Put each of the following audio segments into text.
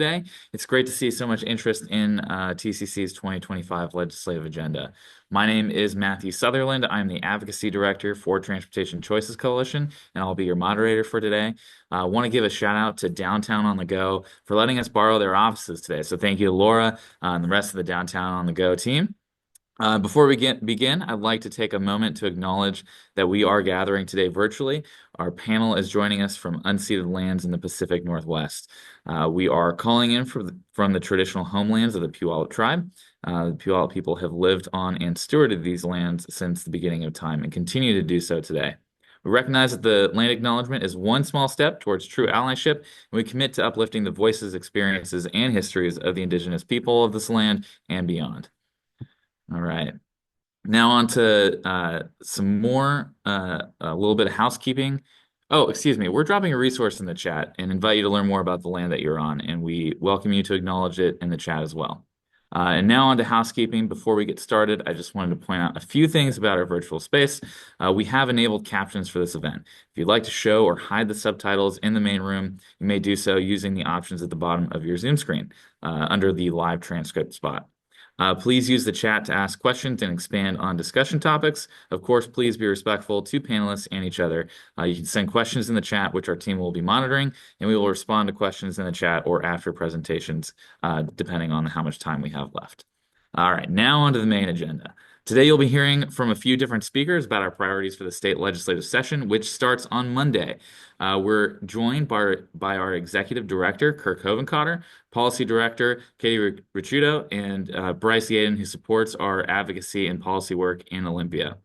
Today. It's great to see so much interest in TCC's 2025 legislative agenda. My name is Matthew Sutherland. I'm the Advocacy Director for Transportation Choices Coalition, and I'll be your moderator for today. I want to give a shout out to Downtown on the Go for letting us borrow their offices today. So thank you to Laura and the rest of the Downtown on the Go team. Before we begin, I'd like to take a moment to acknowledge that we are gathering today virtually. Our panel is joining us from unceded lands in the Pacific Northwest. We are calling in from the traditional homelands of the Puyallup tribe. The Puyallup people have lived on and stewarded these lands since the beginning of time and continue to do so today. We recognize that the land acknowledgement is one small step towards true allyship, and we commit to uplifting the voices, experiences, and histories of the indigenous people of this land and beyond. All right. Now on to some more, a little bit of housekeeping. Oh, excuse me. We're dropping a resource in the chat and invite you to learn more about the land that you're on, and we welcome you to acknowledge it in the chat as well. And now on to housekeeping. Before we get started, I just wanted to point out a few things about our virtual space. We have enabled captions for this event. If you'd like to show or hide the subtitles in the main room, you may do so using the options at the bottom of your Zoom screen under the live transcript spot. Please use the chat to ask questions and expand on discussion topics. Of course, please be respectful to panelists and each other. You can send questions in the chat, which our team will be monitoring, and we will respond to questions in the chat or after presentations, depending on how much time we have left. All right, now on to the main agenda. Today, you'll be hearing from a few different speakers about our priorities for the state legislative session, which starts on Monday. We're joined by our Executive Director, Kirk Hovenkotter, Policy Director, Katie Ricciuto, and Bryce Yaden, who supports our advocacy and policy work in Olympia.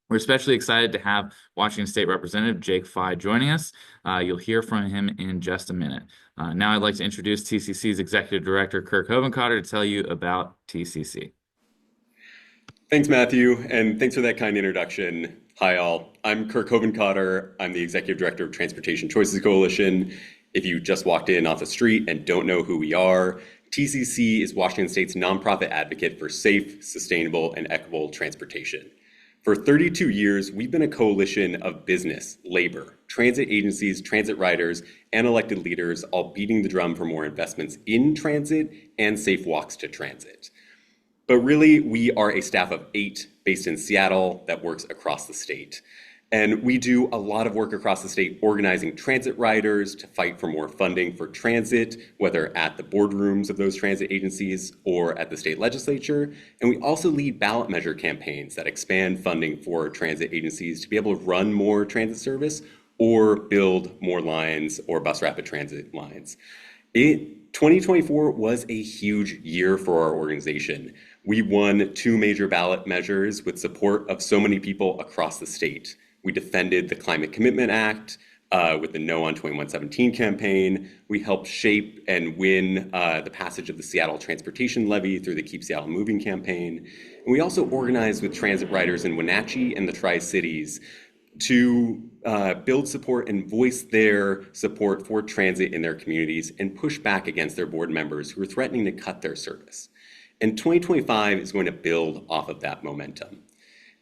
We're especially excited to have Washington State Representative Jake Fye joining us. You'll hear from him in just a minute. Now I'd like to introduce TCC's Executive Director, Kirk Hovenkotter, to tell you about TCC. Thanks, Matthew, and thanks for that kind introduction. Hi, all. I'm Kirk Hovenkotter. I'm the Executive Director of Transportation Choices Coalition. If you just walked in off the street and don't know who we are, TCC is Washington State's nonprofit advocate for safe, sustainable, and equitable transportation. For 32 years, we've been a coalition of business, labor, transit agencies, transit riders, and elected leaders, all beating the drum for more investments in transit and safe walks to transit. But really, we are a staff of 8 based in Seattle that works across the state. And we do a lot of work across the state organizing transit riders to fight for more funding for transit, whether at the boardrooms of those transit agencies or at the state legislature. And we also lead ballot measure campaigns that expand funding for transit agencies to be able to run more transit service or build more lines or bus rapid transit lines. 2024 was a huge year for our organization. We won 2 major ballot measures with support of so many people across the state. We defended the Climate Commitment Act with the No on 2117 campaign. We helped shape and win the passage of the Seattle Transportation Levy through the Keep Seattle Moving campaign. And we also organized with transit riders in Wenatchee and the Tri-Cities to build support and voice their support for transit in their communities and push back against their board members who are threatening to cut their service. And 2025 is going to build off of that momentum.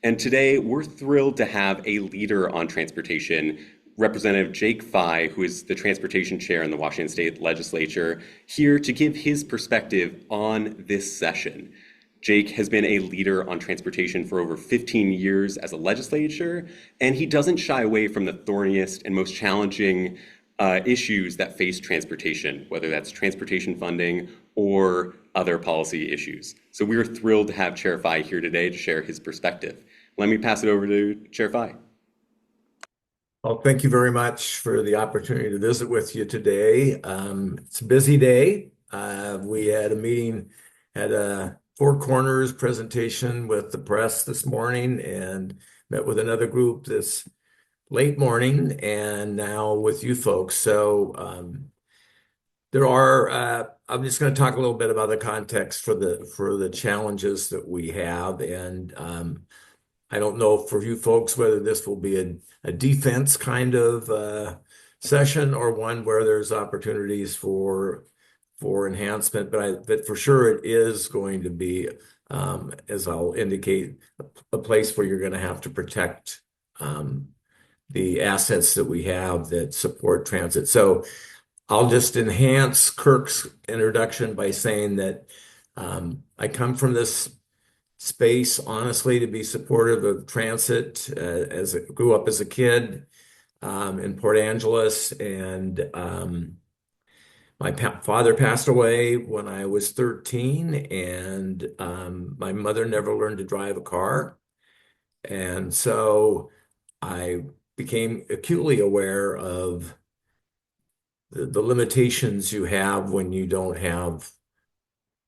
And today, we're thrilled to have a leader on transportation, Representative Jake Fye, who is the transportation chair in the Washington State Legislature, here to give his perspective on this session. Jake has been a leader on transportation for over 15 years as a legislator, and he doesn't shy away from the thorniest and most challenging issues that face transportation, whether that's transportation funding or other policy issues. So we are thrilled to have Chair Fye here today to share his perspective. Let me pass it over to Chair Fye. Well, thank you very much for the opportunity to visit with you today. It's a busy day. We had a meeting at a Four Corners presentation with the press this morning and met with another group this late morning and now with you folks. So I'm just going to talk a little bit about the context for the challenges that we have. And I don't know for you folks whether this will be a defense kind of session or one where there's opportunities for enhancement, but for sure it is going to be, as I'll indicate, a place where you're going to have to protect the assets that we have that support transit. So I'll just enhance Kirk's introduction by saying that I come from this space, honestly, to be supportive of transit. As I grew up as a kid in Port Angeles, and my father passed away when I was 13, and my mother never learned to drive a car. And so I became acutely aware of the limitations you have when you don't have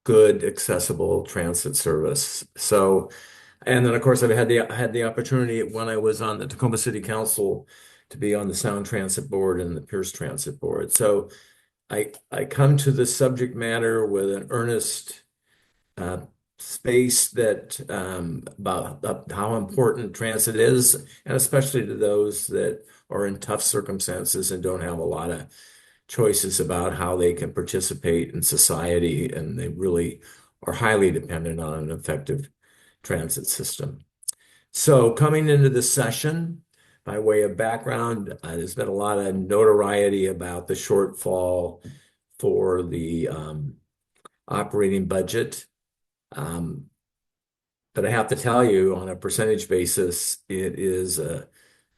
good, accessible transit service. So, and then of course I had the opportunity when I was on the Tacoma City Council to be on the Sound Transit Board and the Pierce Transit Board. So I come to the subject matter with an earnest uh, space that about how important transit is, and especially to those that are in tough circumstances and don't have a lot of choices about how they can participate in society, and they really are highly dependent on an effective transit system. So, coming into the session, by way of background, there's been a lot of notoriety about the shortfall for the operating budget. Um, but I have to tell you, on a percentage basis, it is a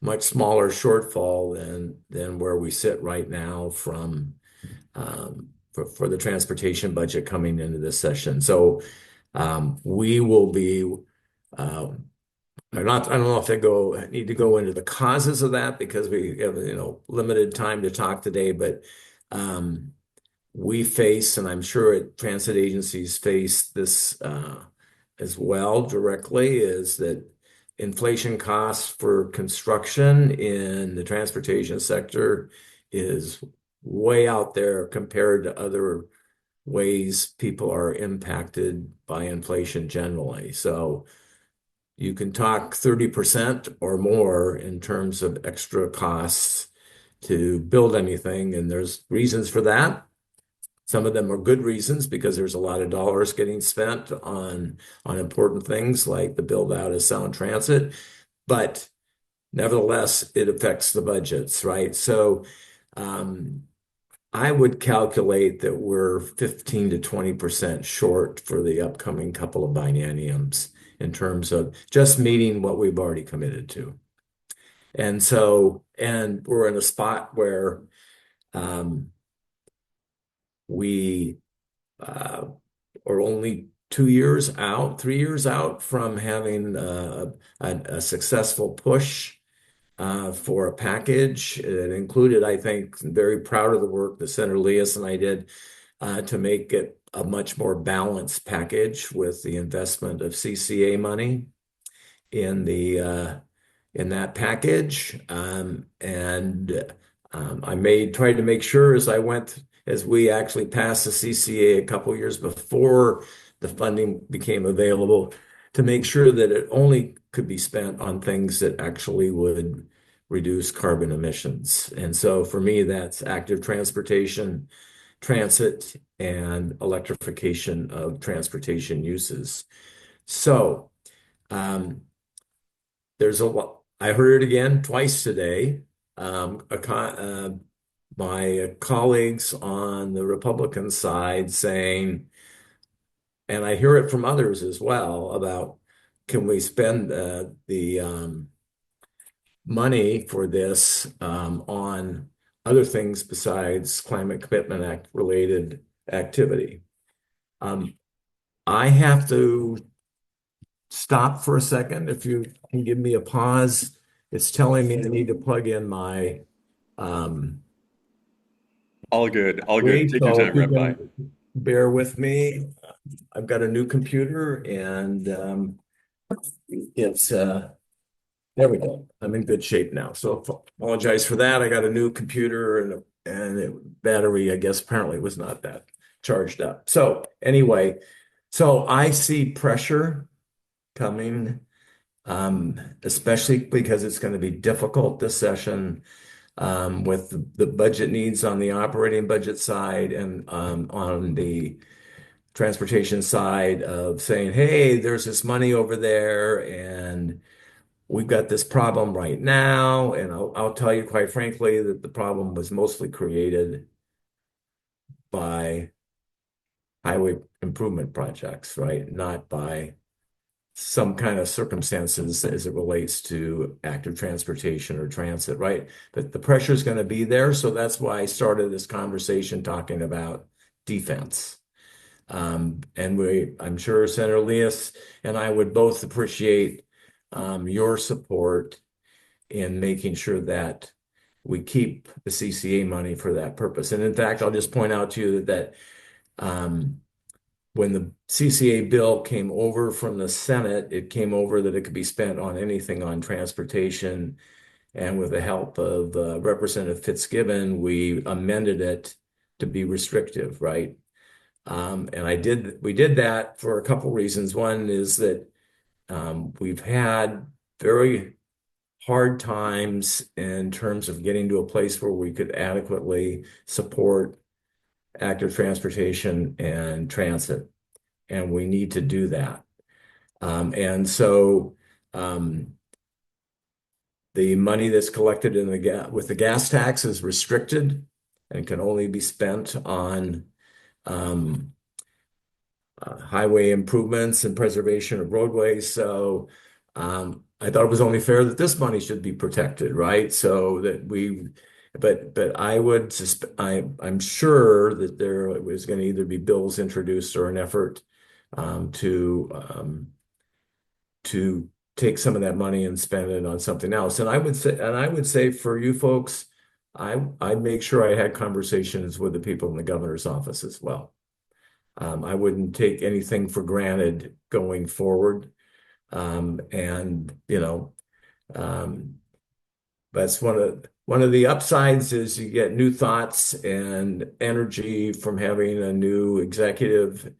much smaller shortfall than where we sit right now from for the transportation budget coming into this session. So we will be I don't know if I need to go into the causes of that because we have, limited time to talk today, but um, we face, and I'm sure transit agencies face this as well directly, is that inflation costs for construction in the transportation sector is way out there compared to other ways people are impacted by inflation generally. So you can talk 30% or more in terms of extra costs to build anything, and there's reasons for that. Some of them are good reasons because there's a lot of dollars getting spent on important things like the build out of Sound Transit, but nevertheless, it affects the budgets, right? So um, I would calculate that we're 15 to 20% short for the upcoming couple of bienniums in terms of just meeting what we've already committed to. And so, and we're in a spot where um, we uh, are only 2 years out, 3 years out from having a successful push for a package. It included, I think, very proud of the work that Senator Leas and I did to make it a much more balanced package with the investment of CCA money in the in that package. I tried to make sure as we actually passed the CCA a couple years before the funding became available, to make sure that it only could be spent on things that actually would reduce carbon emissions. And so for me, that's active transportation, transit, and electrification of transportation uses. So um, there's a lot. I heard it again twice today. My colleagues on the Republican side saying, and I hear it from others as well, about can we spend the money for this on other things besides Climate Commitment Act related activity. Um, I have to stop for a second. If you can give me a pause, it's telling me I need to plug in my All good. All good. wait. Take your So if time, you Rabbi. can bear with me, I've got a new computer and it's there we go. I'm in good shape now. So apologize for that. I got a new computer and battery, I guess apparently was not that charged up. So anyway, so I see pressure coming, especially because it's going to be difficult this session with the budget needs on the operating budget side and on the transportation side of saying, hey, there's this money over there and we've got this problem right now. And I'll tell you quite frankly that the problem was mostly created by highway improvement projects, right? Not by some kind of circumstances as it relates to active transportation or transit, right? But the pressure is going to be there. So that's why I started this conversation talking about defense. I'm sure Senator Leas and I would both appreciate your support in making sure that we keep the CCA money for that purpose. And in fact, I'll just point out to you that um, when the CCA bill came over from the Senate, it came over that it could be spent on anything on transportation. And with the help of Representative Fitzgibbon, we amended it to be restrictive, right? We did that for a couple reasons. One is that we've had very hard times in terms of getting to a place where we could adequately support active transportation and transit, and we need to do that. And so the money that's collected in with the gas tax is restricted and can only be spent on highway improvements and preservation of roadways. So I thought it was only fair that this money should be protected, right? So that but I would I'm sure that there was going to either be bills introduced or an effort to take some of that money and spend it on something else. And I would say for you folks, I'd make sure I had conversations with the people in the governor's office as well. I wouldn't take anything for granted going forward. And you know, that's one of the upsides is you get new thoughts and energy from having a new executive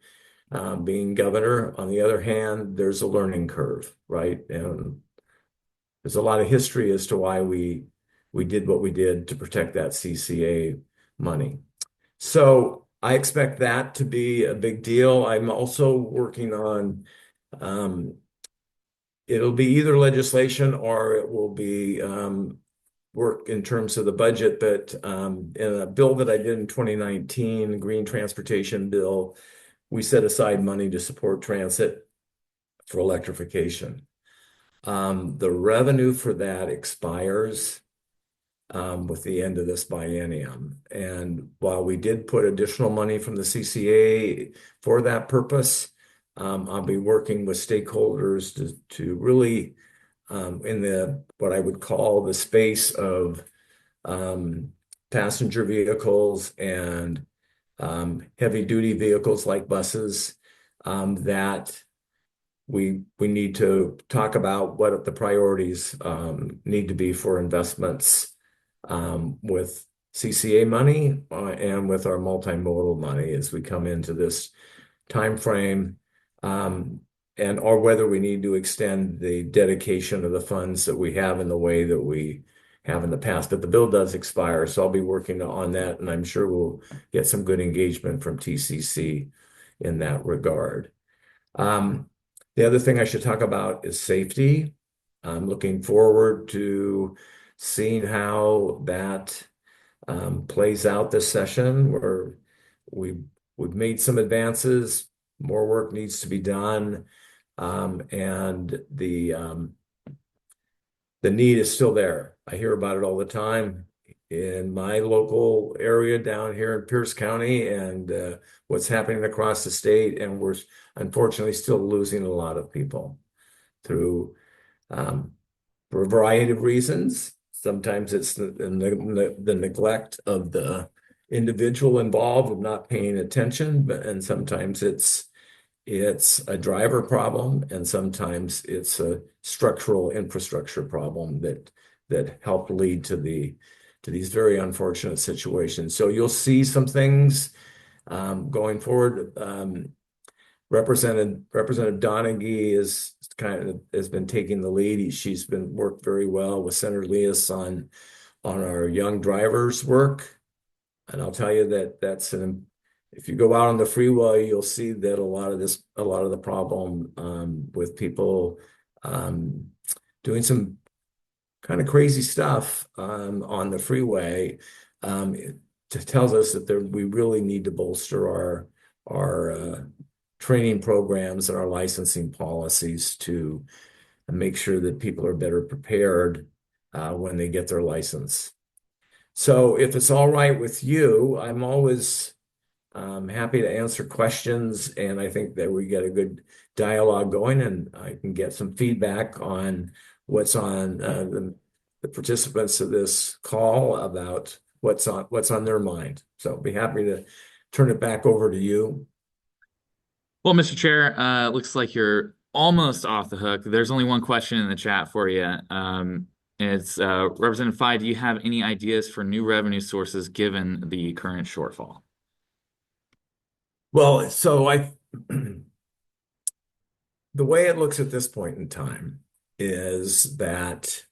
being governor. On the other hand, there's a learning curve, right? And there's a lot of history as to why we did what we did to protect that CCA money. So I expect that to be a big deal. I'm also working on it'll be either legislation or it will be work in terms of the budget. But in a bill that I did in 2019, the Green Transportation Bill, we set aside money to support transit for electrification. The revenue for that expires with the end of this biennium. And while we did put additional money from the CCA for that purpose, I'll be working with stakeholders to really in the what I would call the space of passenger vehicles and heavy duty vehicles like buses that we need to talk about what the priorities need to be for investments with CCA money and with our multimodal money as we come into this time frame, and or whether we need to extend the dedication of the funds that we have in the way that we have in the past. But the bill does expire, so I'll be working on that, and I'm sure we'll get some good engagement from TCC in that regard. The other thing I should talk about is safety. I'm looking forward to seeing how that plays out this session, where we've made some advances. More work needs to be done, and the need is still there. I hear about it all the time in my local area down here in Pierce County, and what's happening across the state. And we're unfortunately still losing a lot of people through for a variety of reasons. Sometimes it's the neglect of the individual involved of not paying attention, and sometimes it's a driver problem, and sometimes it's a structural infrastructure problem that helped lead to these very unfortunate situations. So you'll see some things going forward. Representative Donaghy has been taking the lead. She's been worked very well with Senator Leas on our young drivers work. And I'll tell you that if you go out on the freeway, you'll see that a lot of the problem with people doing some kind of crazy stuff on the freeway tells us that we really need to bolster our training programs and our licensing policies to make sure that people are better prepared when they get their license. So if it's all right with you, I'm always happy to answer questions, and I think that we get a good dialogue going, and I can get some feedback on what's on the participants of this call about what's on their mind. So I'll be happy to turn it back over to you. Well, Mr. Chair, looks like you're almost off the hook. There's only one question in the chat for you. It's Representative Fye, do you have any ideas for new revenue sources given the current shortfall? Well, so the way it looks at this point in time is that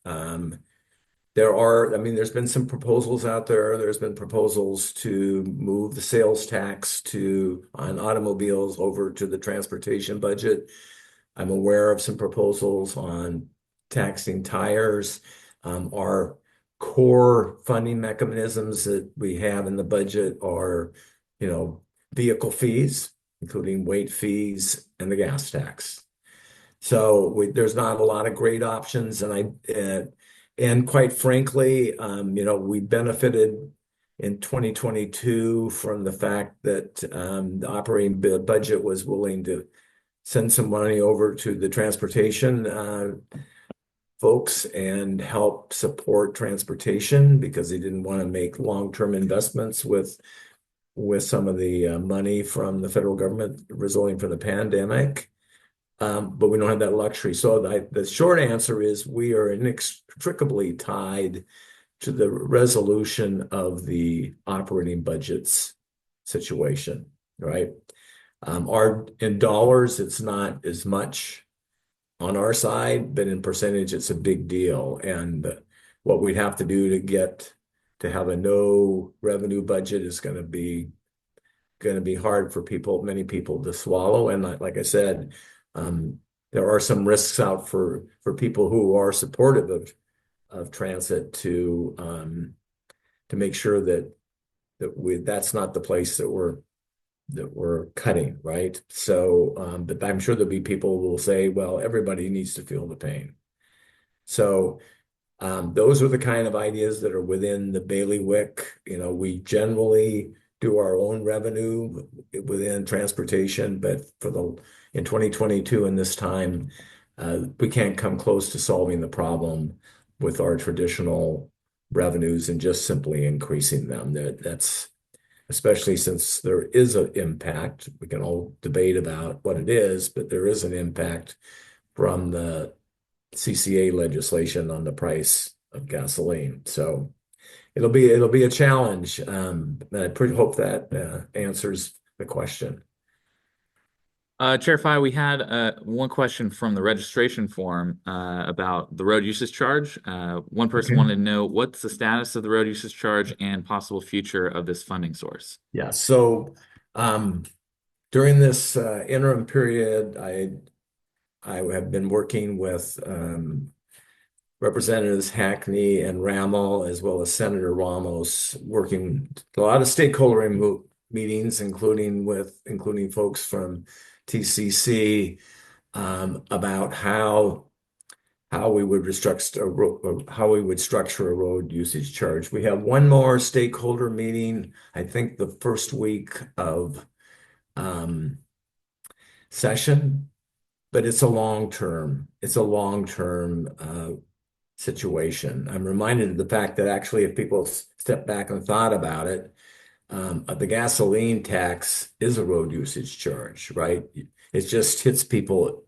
there's been some proposals out there. There's been proposals to move the sales tax on automobiles over to the transportation budget. I'm aware of some proposals on taxing tires. Our core funding mechanisms that we have in the budget are, vehicle fees, including weight fees and the gas tax. So there's not a lot of great options, and quite frankly, we benefited in 2022 from the fact that the operating budget was willing to send some money over to the transportation folks and help support transportation because they didn't want to make long-term investments with some of the money from the federal government resulting from the pandemic. But we don't have that luxury. So the short answer is we are inextricably tied to the resolution of the operating budgets situation, right? In dollars, it's not as much on our side, but in percentage, it's a big deal. And what we'd have to do to have a no revenue budget is going to be hard for many people to swallow. And like I said, there are some risks out for people who are supportive of transit to make sure that's not the place that we're cutting, right? So, but I'm sure there'll be people who will say, well, everybody needs to feel the pain. So, those are the kind of ideas that are within the bailiwick. We generally do our own revenue within transportation, but in 2022 and this time, we can't come close to solving the problem with our traditional revenues and just simply increasing them. That's especially since there is an impact. We can all debate about what it is, but there is an impact from the CCA legislation on the price of gasoline. So it'll be a challenge. And I hope that answers the question. Chair Fye, we had one question from the registration form about the road usage charge. One person wanted to know what's the status of the road usage charge and possible future of this funding source. Yeah. So during this interim period, I have been working with Representatives Hackney and Rammel, as well as Senator Ramos, working a lot of stakeholder meetings, including folks from TCC, about how we would structure a road usage charge. We have one more stakeholder meeting, I think the first week of session, but it's a long-term situation. I'm reminded of the fact that actually, if people step back and thought about it, the gasoline tax is a road usage charge, right? It just hits people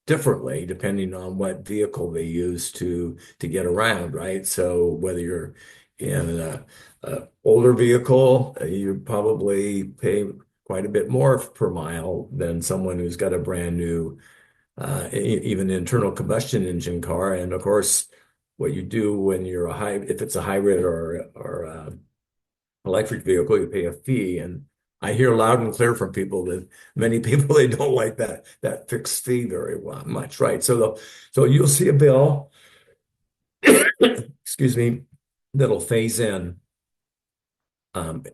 differently depending on what vehicle they use to get around, right? So whether you're in an older vehicle, you probably pay quite a bit more per mile than someone who's got a brand new even internal combustion engine car. And of course, what you do when you're if it's a hybrid or electric vehicle, you pay a fee. And I hear loud and clear from many people, they don't like that fixed fee very much, right? So you'll see a bill, excuse me, that'll phase in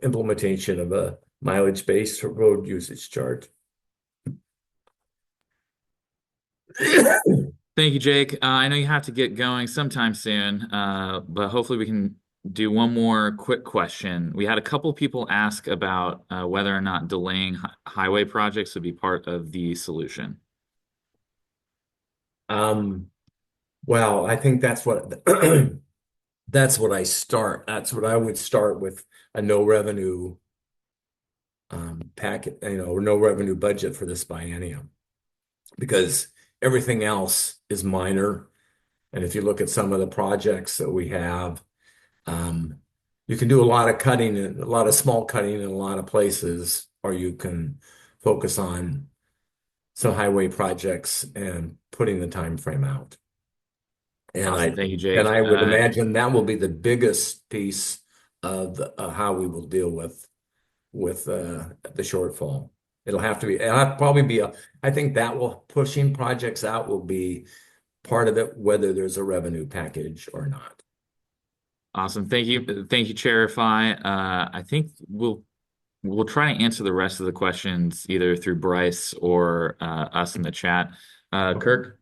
implementation of a mileage-based road usage charge. Thank you, Jake. I know you have to get going sometime soon, but hopefully we can do one more quick question. We had a couple people ask about whether or not delaying highway projects would be part of the solution. Um, well, I think that's what that's what I would start with, a no revenue packet, no revenue budget for this biennium, because everything else is minor. And if you look at some of the projects that we have, um, you can do a lot of cutting and a lot of small cutting in a lot of places, or you can focus on some highway projects and putting the time frame out. And Awesome. I Thank you, and Jake. I would imagine that will be the biggest piece of how we will deal with the shortfall. Probably be I think that will pushing projects out will be part of it, whether there's a revenue package or not. Awesome. Thank you. Thank you, Chair Fry. I think we'll try to answer the rest of the questions either through Bryce or us in the chat. Kirk?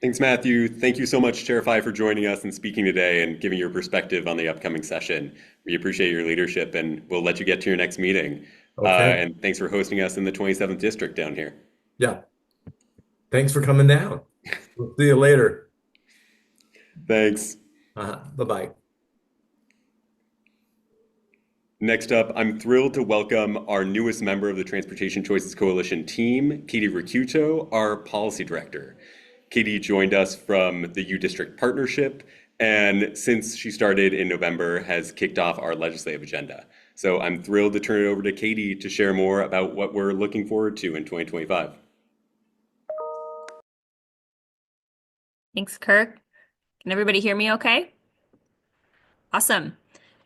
Thanks, Matthew. Thank you so much, Chair Fry, for joining us and speaking today and giving your perspective on the upcoming session. We appreciate your leadership, and we'll let you get to your next meeting. Okay. And thanks for hosting us in the 27th District down here. Yeah. Thanks for coming down. We'll see you later. Thanks. Bye-bye. Next up, I'm thrilled to welcome our newest member of the Transportation Choices Coalition team, Katie Ricciuto, our policy director. Katie joined us from the U District Partnership, and since she started in November, has kicked off our legislative agenda. So I'm thrilled to turn it over to Katie to share more about what we're looking forward to in 2025. Thanks, Kirk. Can everybody hear me okay? Awesome.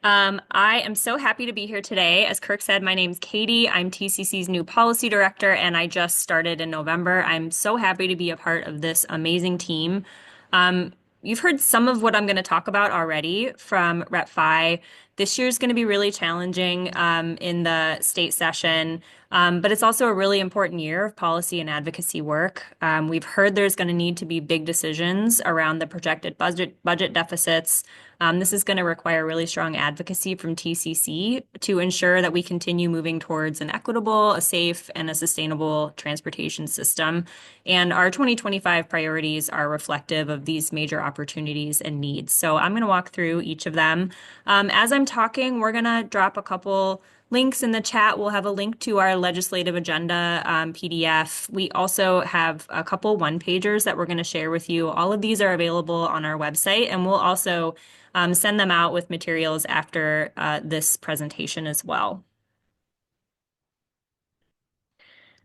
I am so happy to be here today. As Kirk said, my name's Katie. I'm TCC's new policy director, and I just started in November. I'm so happy to be a part of this amazing team. You've heard some of what I'm going to talk about already from Rep. Phi. This year is going to be really challenging in the state session, but it's also a really important year of policy and advocacy work. We've heard there's going to need to be big decisions around the projected budget deficits. This is going to require really strong advocacy from TCC to ensure that we continue moving towards an equitable, a safe, and a sustainable transportation system. And our 2025 priorities are reflective of these major opportunities and needs. So I'm going to walk through each of them. As I'm talking, we're going to drop a couple links in the chat. We'll have a link to our legislative agenda PDF. We also have a couple one-pagers that we're going to share with you. All of these are available on our website, and we'll also send them out with materials after this presentation as well.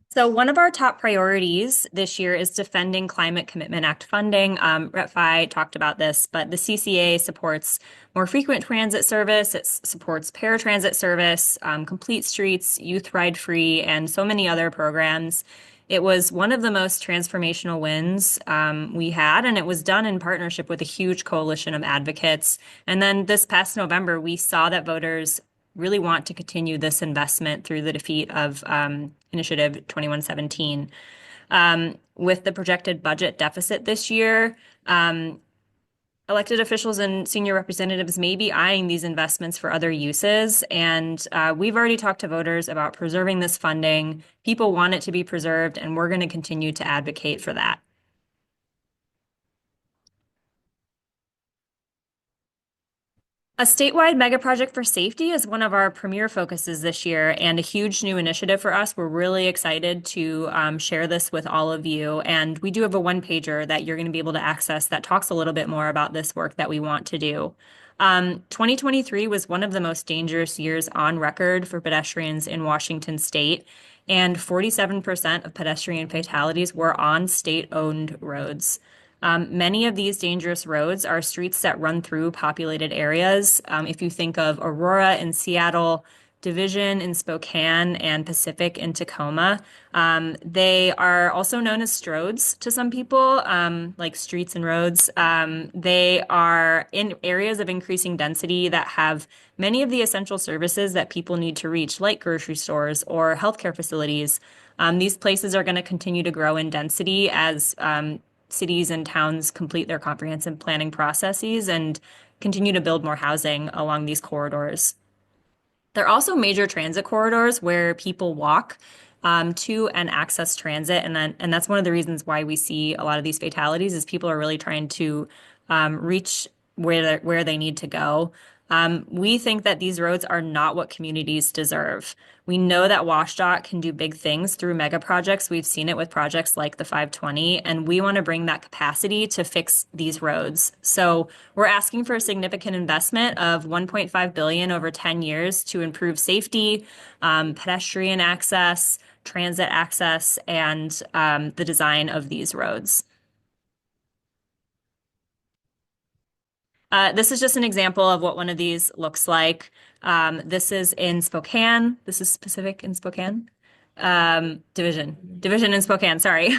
So one of our top priorities this year is defending Climate Commitment Act funding. Rep. Phi talked about this, but the CCA supports more frequent transit service. It supports paratransit service, complete streets, youth ride free, and so many other programs. It was one of the most transformational wins we had, and it was done in partnership with a huge coalition of advocates. And then this past November, we saw that voters really want to continue this investment through the defeat of Initiative 2117. With the projected budget deficit this year, elected officials and senior representatives may be eyeing these investments for other uses. And we've already talked to voters about preserving this funding. People want it to be preserved, and we're going to continue to advocate for that. A statewide megaproject for safety is one of our premier focuses this year and a huge new initiative for us. We're really excited to share this with all of you. And we do have a one-pager that you're going to be able to access that talks a little bit more about this work that we want to do. 2023 was one of the most dangerous years on record for pedestrians in Washington state, and 47% of pedestrian fatalities were on state-owned roads. Many of these dangerous roads are streets that run through populated areas. If you think of Aurora in Seattle, Division in Spokane, and Pacific in Tacoma. They are also known as stroads to some people, like streets and roads. They are in areas of increasing density that have many of the essential services that people need to reach, like grocery stores or healthcare facilities. These places are going to continue to grow in density as cities and towns complete their comprehensive planning processes and continue to build more housing along these corridors. They're also major transit corridors where people walk to and access transit, and that's one of the reasons why we see a lot of these fatalities is people are really trying to reach where they need to go. We think that these roads are not what communities deserve. We know that WashDOT can do big things through mega projects. We've seen it with projects like the 520, and we want to bring that capacity to fix these roads. So we're asking for a significant investment of $1.5 billion over 10 years to improve safety, pedestrian access, transit access, and the design of these roads. This is just an example of what one of these looks like. This is in Spokane. This is Pacific in Spokane. Division in Spokane, sorry.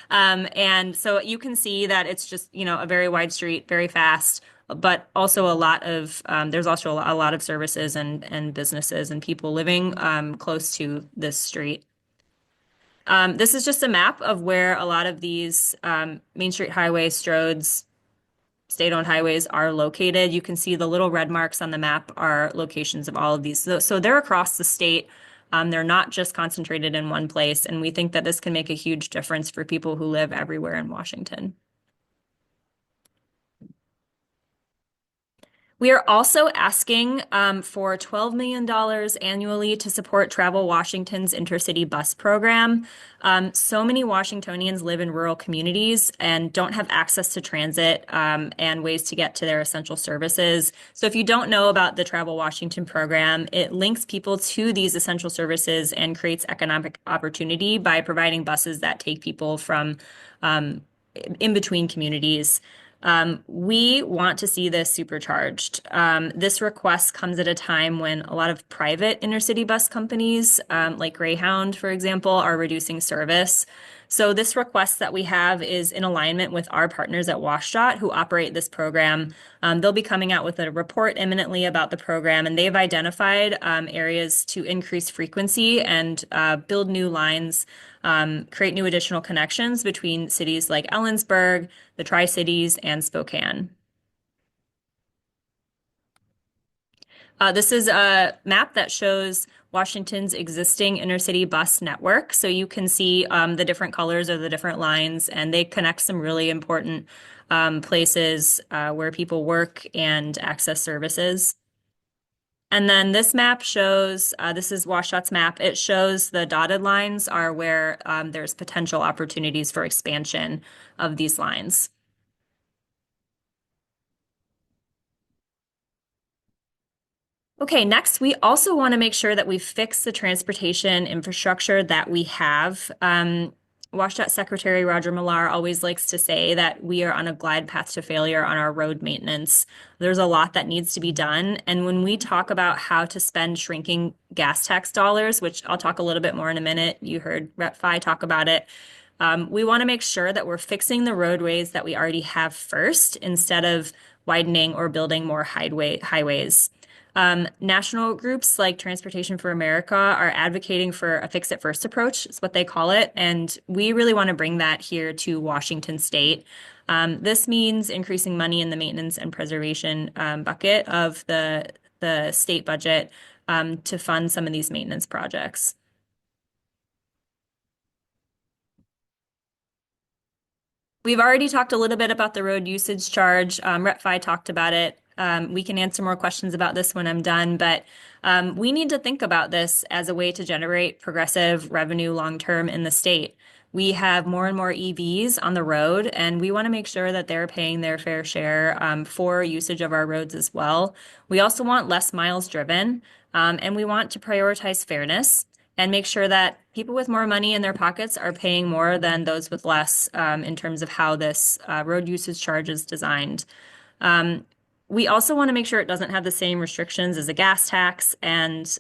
And so you can see that it's just, a very wide street, very fast, but also there's also a lot of services and businesses and people living close to this street. This is just a map of where a lot of these Main Street Highway, Stroads, state-owned highways are located. You can see the little red marks on the map are locations of all of these. So they're across the state. They're not just concentrated in one place, and we think that this can make a huge difference for people who live everywhere in Washington. We are also asking for $12 million annually to support Travel Washington's intercity bus program. So many Washingtonians live in rural communities and don't have access to transit and ways to get to their essential services. So if you don't know about the Travel Washington program, it links people to these essential services and creates economic opportunity by providing buses that take people from in between communities. We want to see this supercharged. This request comes at a time when a lot of private intercity bus companies, like Greyhound, for example, are reducing service. So this request that we have is in alignment with our partners at WashDOT who operate this program. They'll be coming out with a report imminently about the program, and they've identified areas to increase frequency and build new lines, create new additional connections between cities like Ellensburg, the Tri-Cities, and Spokane. This is a map that shows Washington's existing intercity bus network. So you can see the different colors of the different lines, and they connect some really important places where people work and access services. And then this map shows, this is WashDOT's map. It shows the dotted lines are where there's potential opportunities for expansion of these lines. Okay, next, we also want to make sure that we fix the transportation infrastructure that we have. WashDOT Secretary Roger Millar always likes to say that we are on a glide path to failure on our road maintenance. There's a lot that needs to be done. And when we talk about how to spend shrinking gas tax dollars, which I'll talk a little bit more in a minute, you heard Rep. Phi talk about it, we want to make sure that we're fixing the roadways that we already have first instead of widening or building more highways. National groups like Transportation for America are advocating for a fix it first approach, is what they call it. And we really want to bring that here to Washington State. This means increasing money in the maintenance and preservation bucket of the state budget to fund some of these maintenance projects. We've already talked a little bit about the road usage charge. Rep. Phi talked about it. We can answer more questions about this when I'm done, but we need to think about this as a way to generate progressive revenue long-term in the state. We have more and more EVs on the road, and we want to make sure that they're paying their fair share for usage of our roads as well. We also want less miles driven, and we want to prioritize fairness and make sure that people with more money in their pockets are paying more than those with less in terms of how this road usage charge is designed. We also want to make sure it doesn't have the same restrictions as a gas tax, and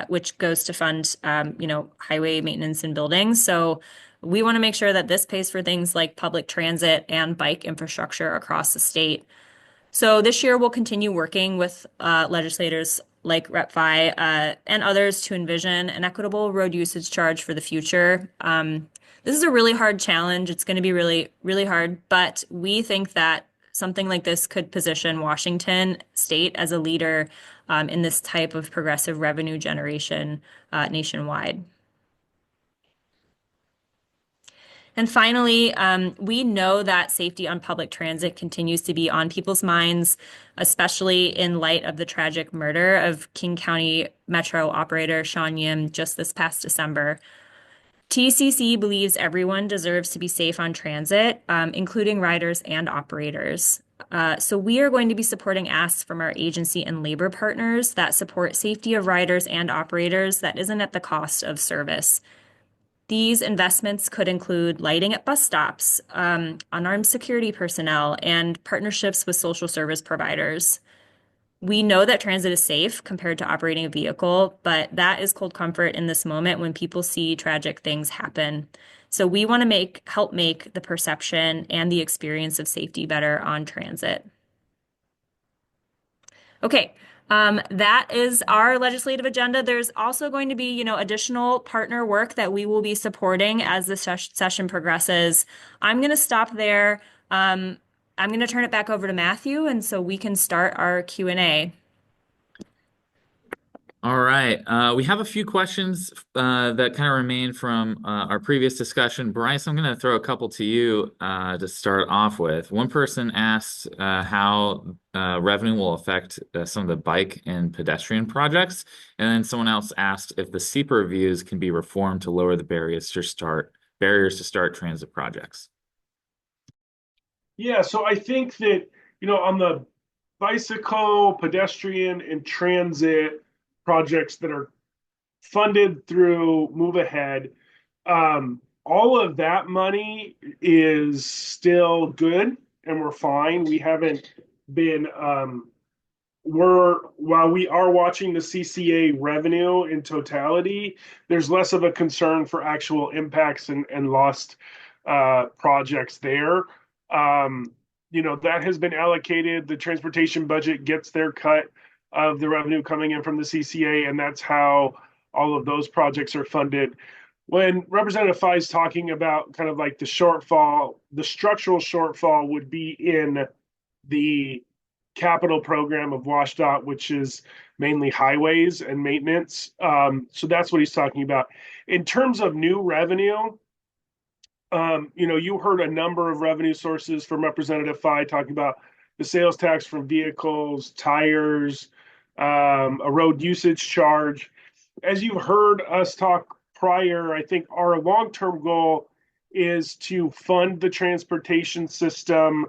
which goes to fund, highway maintenance and buildings. So we want to make sure that this pays for things like public transit and bike infrastructure across the state. So this year we'll continue working with legislators like Rep. Phi and others to envision an equitable road usage charge for the future. This is a really hard challenge. It's going to be really, really hard, but we think that something like this could position Washington State as a leader in this type of progressive revenue generation nationwide. And finally, we know that safety on public transit continues to be on people's minds, especially in light of the tragic murder of King County Metro operator Sean Yim just this past December. TCC believes everyone deserves to be safe on transit, including riders and operators. So we are going to be supporting asks from our agency and labor partners that support safety of riders and operators that isn't at the cost of service. These investments could include lighting at bus stops, unarmed security personnel, and partnerships with social service providers. We know that transit is safe compared to operating a vehicle, but that is cold comfort in this moment when people see tragic things happen. So we want to help make the perception and the experience of safety better on transit. Okay, that is our legislative agenda. There's also going to be, additional partner work that we will be supporting as the session progresses. I'm going to stop there. I'm going to turn it back over to Matthew, and so we can start our Q&A. All right. We have a few questions that kind of remain from our previous discussion. Bryce, I'm going to throw a couple to you to start off with. One person asked how revenue will affect some of the bike and pedestrian projects. And then someone else asked if the SEPA reviews can be reformed to lower the barriers to start transit projects. Yeah, so I think that, on the bicycle, pedestrian, and transit projects that are funded through Move Ahead, all of that money is still good and we're fine. We haven't been, while we are watching the CCA revenue in totality, there's less of a concern for actual impacts and lost projects there. That has been allocated. The transportation budget gets their cut of the revenue coming in from the CCA, and that's how all of those projects are funded. When Representative Phi is talking about kind of like the shortfall, the structural shortfall would be in the capital program of WashDOT, which is mainly highways and maintenance. So that's what he's talking about. In terms of new revenue, you heard a number of revenue sources from Representative Phi talking about the sales tax from vehicles, tires, a road usage charge. As you've heard us talk prior, I think our long-term goal is to fund the transportation system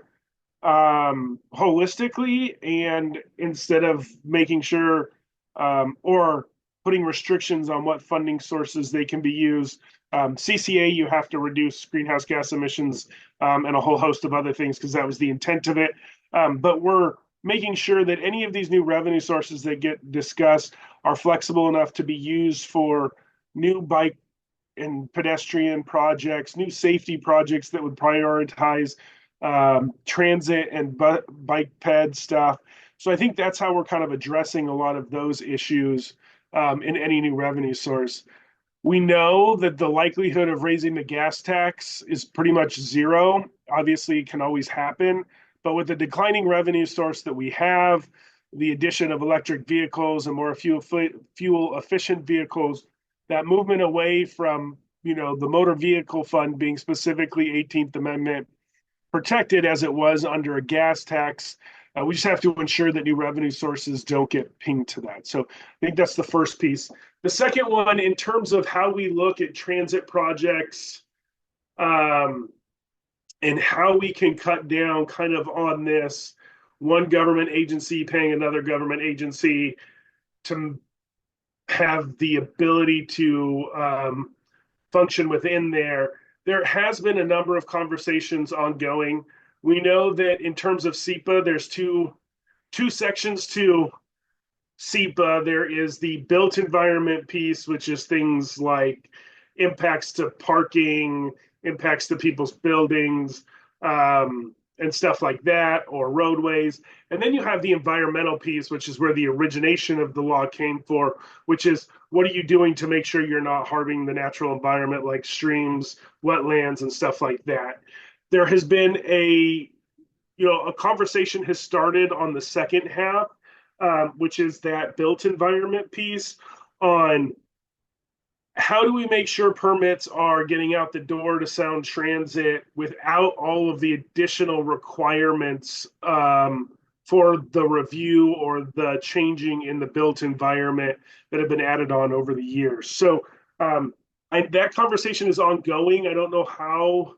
holistically, and instead of making sure or putting restrictions on what funding sources they can be used. CCA, you have to reduce greenhouse gas emissions and a whole host of other things because that was the intent of it. But we're making sure that any of these new revenue sources that get discussed are flexible enough to be used for new bike and pedestrian projects, new safety projects that would prioritize transit and bike ped stuff. So I think that's how we're kind of addressing a lot of those issues in any new revenue source. We know that the likelihood of raising the gas tax is pretty much zero. Obviously, it can always happen. But with the declining revenue source that we have, the addition of electric vehicles and more fuel efficient vehicles, that movement away from the motor vehicle fund being specifically 18th Amendment protected as it was under a gas tax, we just have to ensure that new revenue sources don't get pinged to that. So I think that's the first piece. The second one, in terms of how we look at transit projects and how we can cut down kind of on this one government agency paying another government agency to have the ability to function within there. There has been a number of conversations ongoing. We know that in terms of SEPA, there's two two sections to SEPA. There is the built environment piece, which is things like impacts to parking, impacts to people's buildings, and stuff like that, or roadways. And then you have the environmental piece, which is where the origination of the law came for, which is what are you doing to make sure you're not harming the natural environment like streams, wetlands, and stuff like that. There has been a conversation has started on the second half, which is that built environment piece on how do we make sure permits are getting out the door to Sound Transit without all of the additional requirements for the review or the changing in the built environment that have been added on over the years. So that conversation is ongoing. I don't know how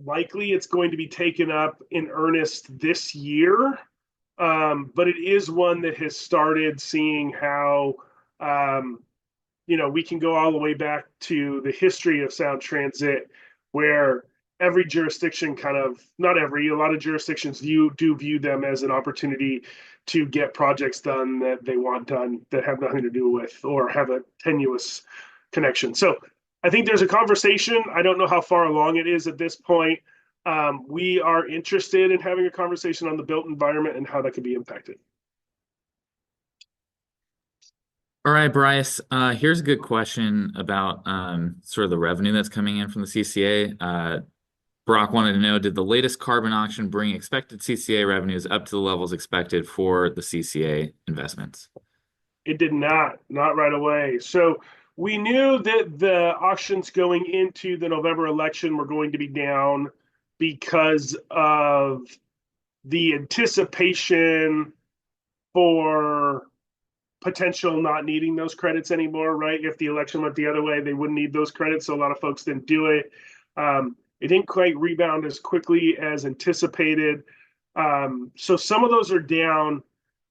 likely it's going to be taken up in earnest this year, but it is one that has started seeing how we can go all the way back to the history of Sound Transit, where every jurisdiction a lot of jurisdictions do view them as an opportunity to get projects done that they want done that have nothing to do with or have a tenuous connection. So I think there's a conversation. I don't know how far along it is at this point. We are interested in having a conversation on the built environment and how that could be impacted. All right, Bryce, here's a good question about sort of the revenue that's coming in from the CCA. Brock wanted to know, did the latest carbon auction bring expected CCA revenues up to the levels expected for the CCA investments? It did not right away. So we knew that the auctions going into the November election were going to be down because of the anticipation for potential not needing those credits anymore, right? If the election went the other way, they wouldn't need those credits. So a lot of folks didn't do it. It didn't quite rebound as quickly as anticipated. So some of those are down.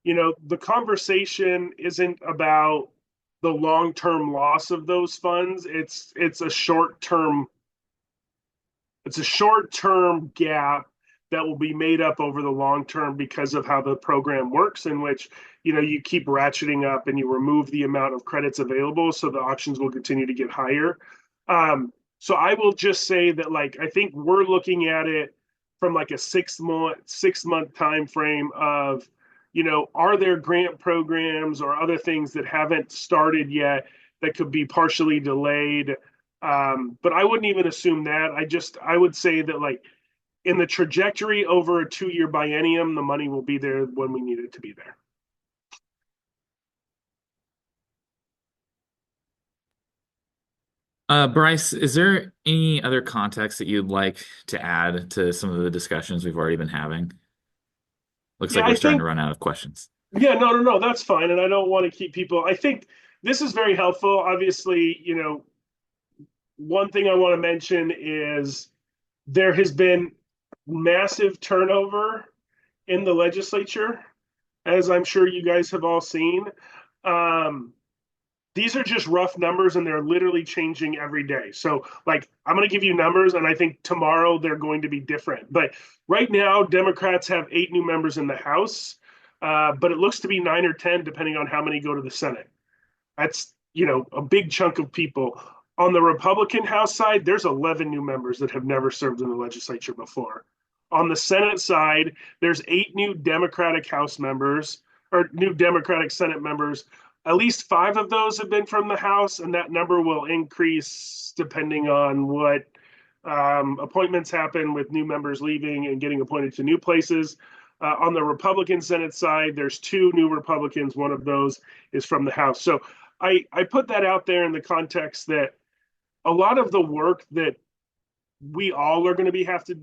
The conversation isn't about the long-term loss of those funds. It's a short-term gap that will be made up over the long term because of how the program works, in which you keep ratcheting up and you remove the amount of credits available, so the auctions will continue to get higher. So I will just say that, I think we're looking at it from like a 6-month time frame of, are there grant programs or other things that haven't started yet that could be partially delayed? But I wouldn't even assume that. I would say that in the trajectory over a 2-year biennium, the money will be there when we need it to be there. Bryce, is there any other context that you'd like to add to some of the discussions we've already been having? Looks like we're starting to run out of questions. Yeah, no, that's fine. And I don't want to keep people. I think this is very helpful. Obviously, one thing I want to mention is there has been massive turnover in the legislature, as I'm sure you guys have all seen. These are just rough numbers, and they're literally changing every day. So, I'm going to give you numbers, and I think tomorrow they're going to be different. But right now, Democrats have 8 new members in the House, but it looks to be 9 or 10, depending on how many go to the Senate. That's, a big chunk of people. On the Republican House side, there's 11 new members that have never served in the legislature before. On the Senate side, there's 8 new Democratic House members, or new Democratic Senate members. At least 5 of those have been from the House, and that number will increase depending on what appointments happen with new members leaving and getting appointed to new places. On the Republican Senate side, there's 2 new Republicans. One of those is from the House. So I put that out there in the context that a lot of the work that we all are going to have to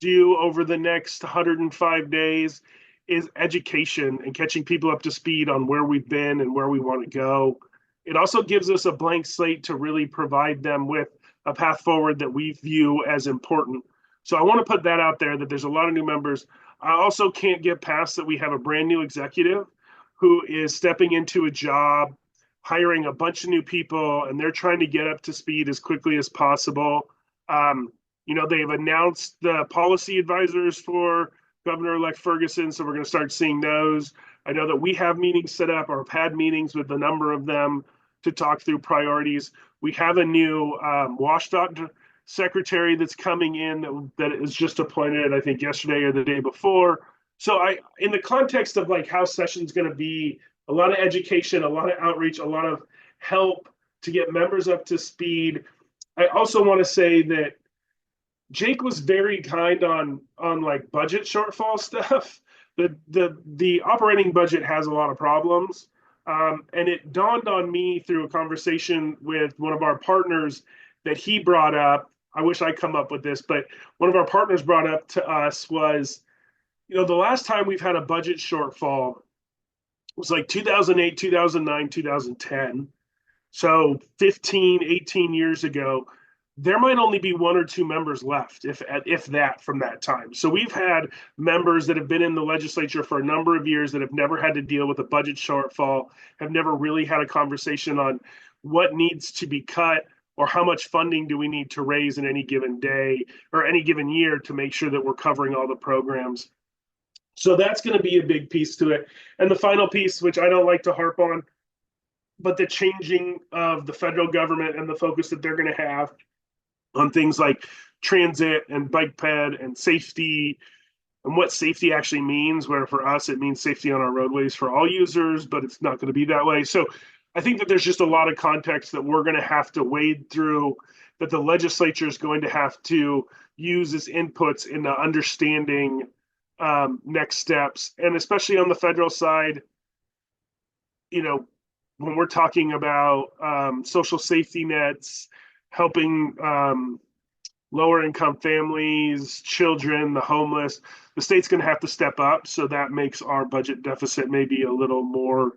do over the next 105 days is education and catching people up to speed on where we've been and where we want to go. It also gives us a blank slate to really provide them with a path forward that we view as important. So I want to put that out there, that there's a lot of new members. I also can't get past that we have a brand new executive who is stepping into a job, hiring a bunch of new people, and they're trying to get up to speed as quickly as possible. They've announced the policy advisors for Governor-elect Ferguson, so we're going to start seeing those. I know that we have meetings set up or have had meetings with a number of them to talk through priorities. We have a new WSDOT secretary that's coming in that is just appointed, I think, yesterday or the day before. So in the context of like how session's going to be, a lot of education, a lot of outreach, a lot of help to get members up to speed. I also want to say that Jake was very kind on like budget shortfall stuff. The operating budget has a lot of problems. And it dawned on me through a conversation with one of our partners that he brought up. I wish I'd come up with this, but one of our partners brought up to us was, the last time we've had a budget shortfall was like 2008, 2009, 2010. So 15, 18 years ago, there might only be one or two members left, if that, from that time. So we've had members that have been in the legislature for a number of years that have never had to deal with a budget shortfall, have never really had a conversation on what needs to be cut or how much funding do we need to raise in any given day or any given year to make sure that we're covering all the programs. So that's going to be a big piece to it. And the final piece, which I don't like to harp on, but the changing of the federal government and the focus that they're going to have on things like transit and bike ped and safety and what safety actually means, where for us it means safety on our roadways for all users, but it's not going to be that way. So I think that there's just a lot of context that we're going to have to wade through, that the legislature is going to have to use as inputs into understanding next steps. And especially on the federal side, when we're talking about social safety nets, helping lower income families, children, the homeless, the state's going to have to step up. So that makes our budget deficit maybe a little more,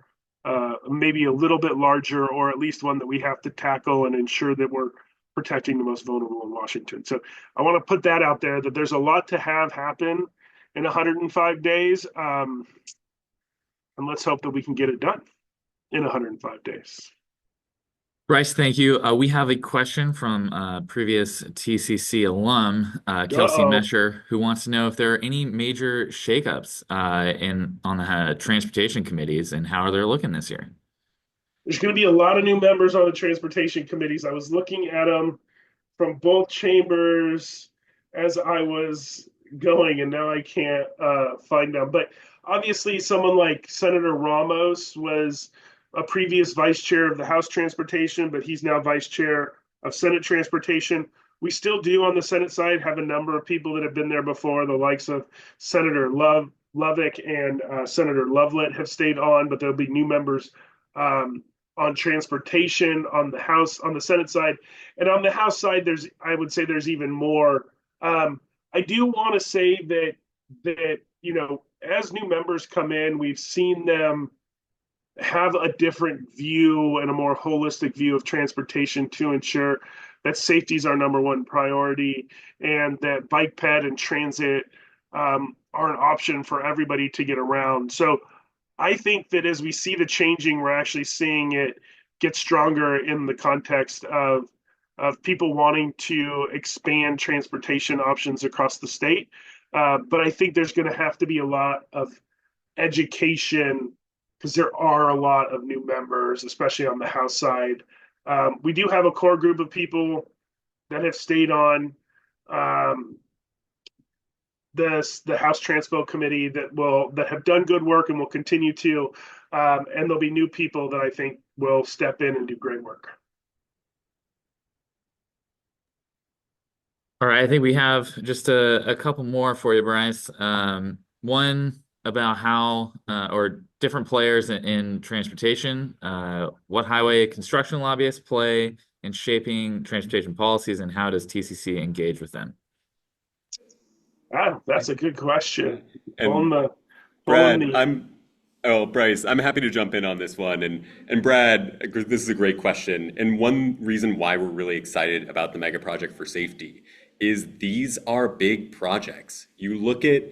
maybe a little bit larger, or at least one that we have to tackle and ensure that we're protecting the most vulnerable in Washington. So I want to put that out there, that there's a lot to have happen in 105 days. And let's hope that we can get it done in 105 days. Bryce, thank you. We have a question from previous TCC alum, Kelsey Mesher, who wants to know if there are any major shakeups on the transportation committees and how are they looking this year? There's going to be a lot of new members on the transportation committees. I was looking at them from both chambers as I was going, and now I can't find them. But obviously, someone like Senator Ramos was a previous vice chair of the House Transportation, but he's now vice chair of Senate Transportation. We still do on the Senate side have a number of people that have been there before. The likes of Senator Lovick and Senator Lovelet have stayed on, but there'll be new members on transportation on the Senate side. And on the House side, I would say there's even more. I do want to say that as new members come in, we've seen them have a different view and a more holistic view of transportation to ensure that safety is our number one priority, and that bike ped and transit are an option for everybody to get around. So I think that as we see the changing, we're actually seeing it get stronger in the context of people wanting to expand transportation options across the state. But I think there's going to have to be a lot of education, because there are a lot of new members, especially on the House side. We do have a core group of people that have stayed on the House Transpo Committee that have done good work and will continue to. And there'll be new people that I think will step in and do great work. All right, I think we have just a couple more for you, Bryce. One about how or different players in transportation, what highway construction lobbyists play in shaping transportation policies, and how does TCC engage with them? That's a good question. And Bryce, I'm happy to jump in on this one. And Brad, this is a great question. And one reason why we're really excited about the mega project for safety is these are big projects. You look at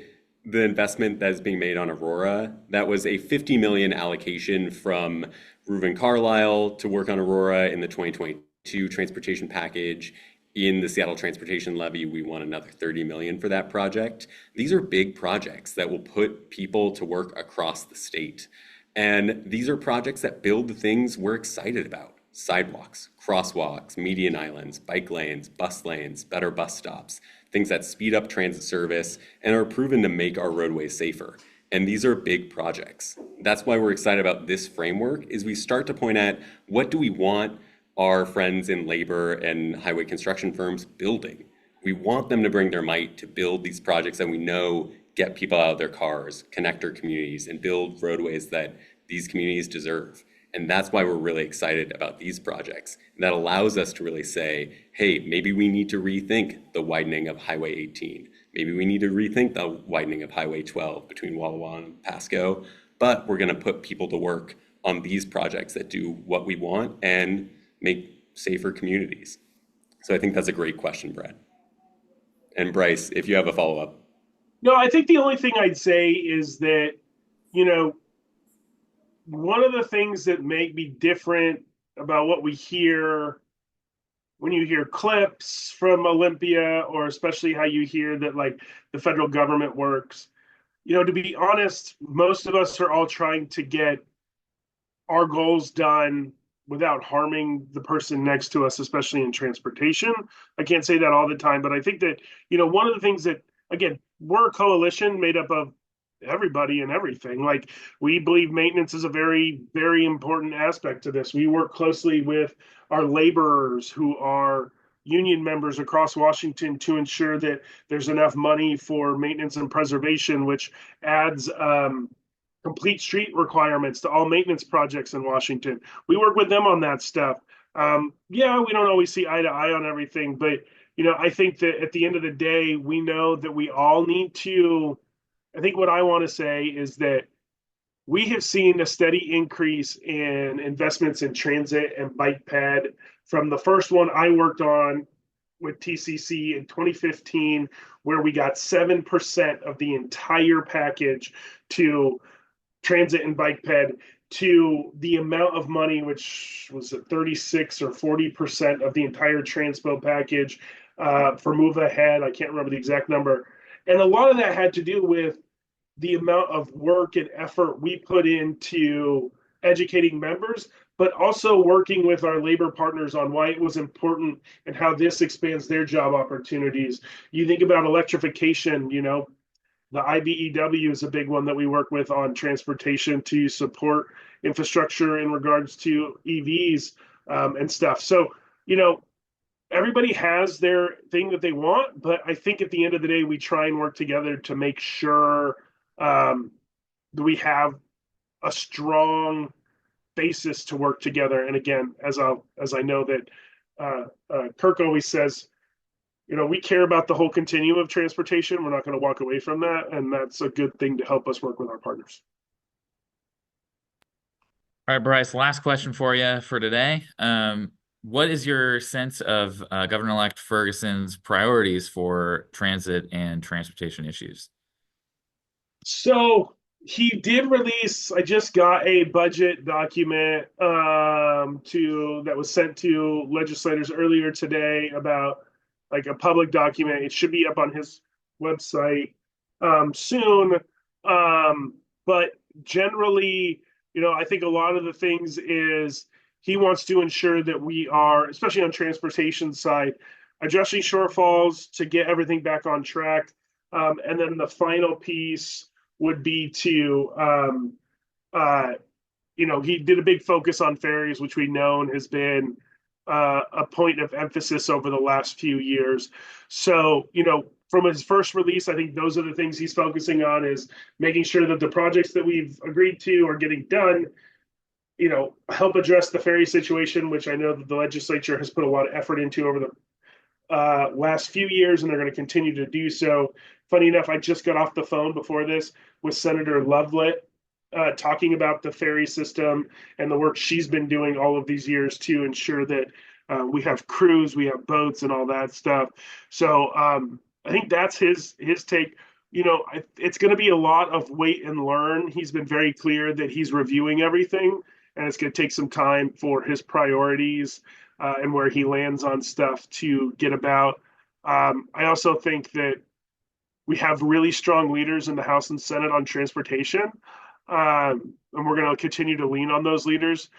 the investment that is being made on Aurora, that was a $50 million allocation from Reuven Carlyle to work on Aurora in the 2022 transportation package. In the Seattle Transportation Levy, we want another 30 million for that project. These are big projects that will put people to work across the state. And these are projects that build the things we're excited about: sidewalks, crosswalks, median islands, bike lanes, bus lanes, better bus stops, things that speed up transit service and are proven to make our roadways safer. And these are big projects. That's why we're excited about this framework, is we start to point at what do we want our friends in labor and highway construction firms building. We want them to bring their might to build these projects that we know get people out of their cars, connect our communities, and build roadways that these communities deserve. And that's why we're really excited about these projects. And that allows us to really say, hey, maybe we need to rethink the widening of Highway 18. Maybe we need to rethink the widening of Highway 12 between Walla Walla and Pasco. But we're going to put people to work on these projects that do what we want and make safer communities. So I think that's a great question, Brad. And Bryce, if you have a follow-up. No, I think the only thing I'd say is that, you know, one of the things that make me different about what we hear when you hear clips from Olympia, or especially how you hear that like the federal government works, you know, to be honest, most of us are all trying to get our goals done without harming the person next to us, especially in transportation. I can't say that all the time, but I think that, you know, one of the things that, again, we're a coalition made up of everybody and everything. Like, we believe maintenance is a very, very important aspect to this. We work closely with our laborers who are union members across Washington to ensure that there's enough money for maintenance and preservation, which adds complete street requirements to all maintenance projects in Washington. We work with them on that stuff. Yeah, we don't always see eye to eye on everything, but you know, I think that at the end of the day, we know that we all need to. I think what I want to say is that we have seen a steady increase in investments in transit and bike ped from the first one I worked on with TCC in 2015, where we got 7% of the entire package to transit and bike ped, to the amount of money, which was at 36 or 40% of the entire transpo package for Move Ahead. I can't remember the exact number. And a lot of that had to do with the amount of work and effort we put into educating members, but also working with our labor partners on why it was important and how this expands their job opportunities. You think about electrification, you know, the IBEW is a big one that we work with on transportation to support infrastructure in regards to EVs and stuff. So, you know, everybody has their thing that they want, but I think at the end of the day, we try and work together to make sure that we have a strong basis to work together. And again, as I know that Kirk always says, you know, we care about the whole continuum of transportation. We're not going to walk away from that. And that's a good thing to help us work with our partners. All right, Bryce, last question for you for today. What is your sense of Governor-elect Ferguson's priorities for transit and transportation issues? So he did release, I just got a budget document that was sent to legislators earlier today about like a public document. It should be up on his website soon. But generally, you know, I think a lot of the things is he wants to ensure that we are, especially on transportation side, addressing shortfalls to get everything back on track. And then the final piece would be to, you know, he did a big focus on ferries, which we know has been a point of emphasis over the last few years. So, you know, from his first release, I think those are the things he's focusing on, is making sure that the projects that we've agreed to are getting done, you know, help address the ferry situation, which I know that the legislature has put a lot of effort into over the last few years, and they're going to continue to do so. Funny enough, I just got off the phone before this with Senator Lovelit, talking about the ferry system and the work she's been doing all of these years to ensure that we have crews, we have boats, and all that stuff. So I think that's his take. You know, it's going to be a lot of wait and learn. He's been very clear that he's reviewing everything, and it's going to take some time for his priorities and where he lands on stuff to get about. I also think that we have really strong leaders in the House and Senate on transportation, and we're going to continue to lean on those leaders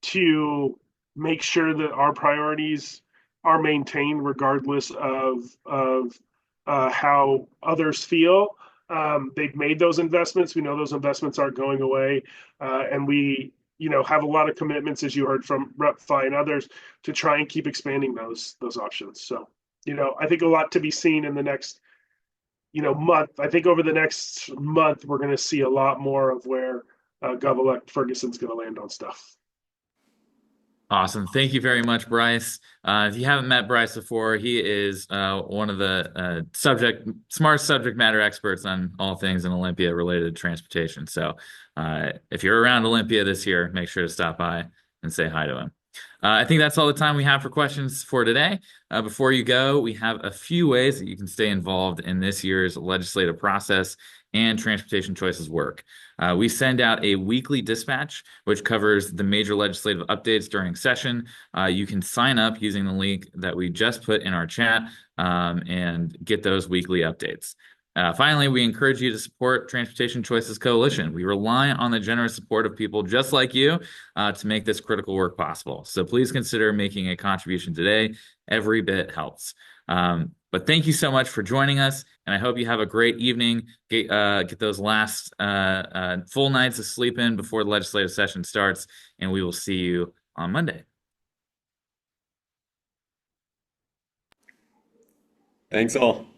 to make sure that our priorities are maintained regardless of how others feel. They've made those investments. We know those investments aren't going away, and we, have a lot of commitments, as you heard from Rep. Fye and others, to try and keep expanding those options. So, I think a lot to be seen in the next, month. I think over the next month we're going to see a lot more of where Gov-elect Ferguson's going to land on stuff. Awesome. Thank you very much, Bryce. If you haven't met Bryce before, he is one of the smart subject matter experts on all things in Olympia related to transportation. So if you're around Olympia this year, make sure to stop by and say hi to him. I think that's all the time we have for questions for today. Before you go, we have a few ways that you can stay involved in this year's legislative process and Transportation Choices work. We send out a weekly dispatch, which covers the major legislative updates during session. You can sign up using the link that we just put in our chat and get those weekly updates. Finally, we encourage you to support Transportation Choices Coalition. We rely on the generous support of people just like you to make this critical work possible. So please consider making a contribution today. Every bit helps. But thank you so much for joining us, and I hope you have a great evening. Get those last full nights of sleep in before the legislative session starts, and we will see you on Monday. Thanks all.